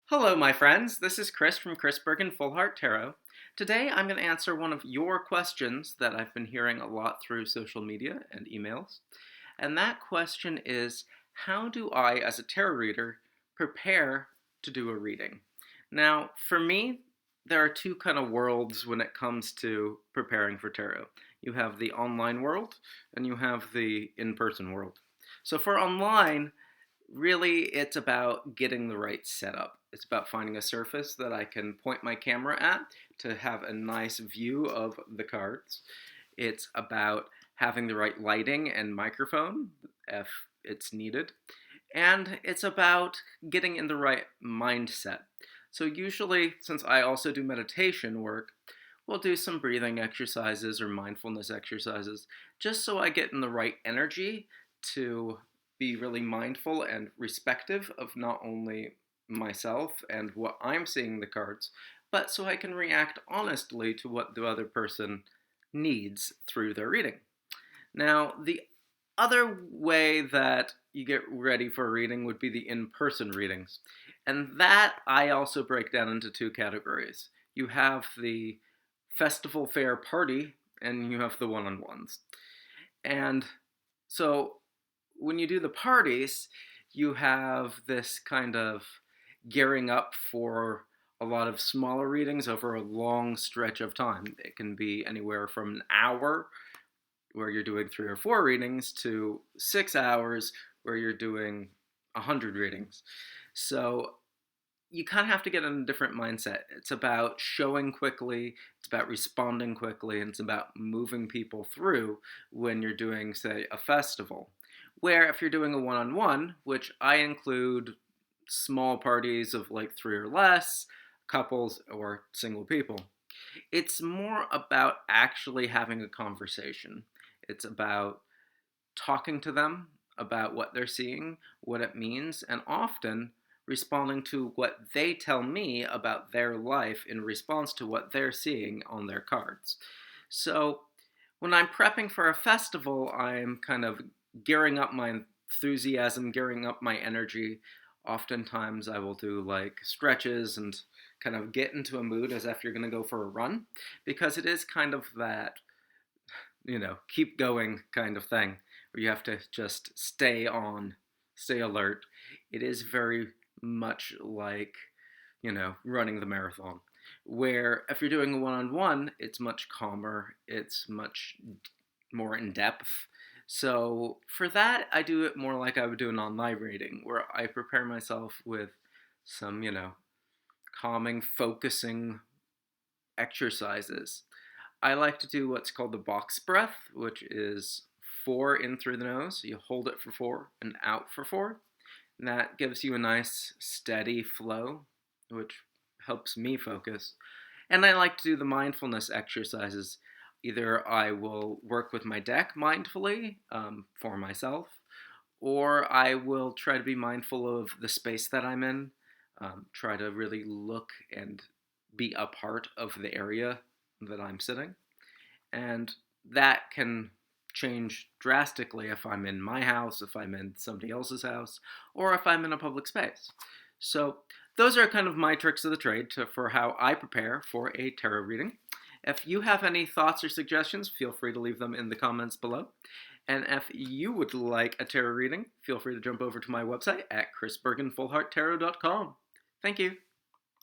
Hello, my friends. This is Chris from Chris Bergen Full Heart Tarot. Today, I'm going to answer one of your questions that I've been hearing a lot through social media and emails. And that question is, how do I, as a tarot reader, prepare to do a reading? Now, for me, there are two kind of worlds when it comes to preparing for tarot. You have the online world, and you have the in-person world. So for online, really, it's about getting the right setup. It's about finding a surface that I can point my camera at to have a nice view of the cards. It's about having the right lighting and microphone if it's needed. And it's about getting in the right mindset. So usually, since I also do meditation work, we'll do some breathing exercises or mindfulness exercises just so I get in the right energy to be really mindful and respective of not only myself and what I'm seeing in the cards, but so I can react honestly to what the other person needs through their reading. Now, the other way that you get ready for a reading would be the in-person readings. And that I also break down into two categories. You have the festival fair party and you have the one-on-ones. And so when you do the parties, you have this kind of gearing up for a lot of smaller readings over a long stretch of time. It can be anywhere from an hour where you're doing 3 or 4 readings to 6 hours where you're doing 100 readings. So you kind of have to get in a different mindset. It's about showing quickly, it's about responding quickly, and it's about moving people through when you're doing, say, a festival. Where if you're doing a one-on-one, which I include small parties of like 3 or less, couples or single people, it's more about actually having a conversation. It's about talking to them about what they're seeing, what it means, and often responding to what they tell me about their life in response to what they're seeing on their cards. So when I'm prepping for a festival, I'm kind of gearing up my enthusiasm, gearing up my energy. Oftentimes I will do like stretches and kind of get into a mood as if you're going to go for a run, because it is kind of that, keep going kind of thing where you have to just stay on, stay alert. It is very much like, running the marathon. Where if you're doing a one-on-one, it's much calmer, it's much more in depth. So for that, I do it more like I would do an online reading, where I prepare myself with some, calming, focusing exercises. I like to do what's called the box breath, which is 4 in through the nose. You hold it for 4 and out for 4. And that gives you a nice steady flow, which helps me focus. And I like to do the mindfulness exercises. Either I will work with my deck mindfully for myself, or I will try to be mindful of the space that I'm in, try to really look and be a part of the area that I'm sitting. And that can change drastically if I'm in my house, if I'm in somebody else's house, or if I'm in a public space. So those are kind of my tricks of the trade for how I prepare for a tarot reading. If you have any thoughts or suggestions, feel free to leave them in the comments below. And if you would like a tarot reading, feel free to jump over to my website at chrisbergenfullhearttarot.com. Thank you.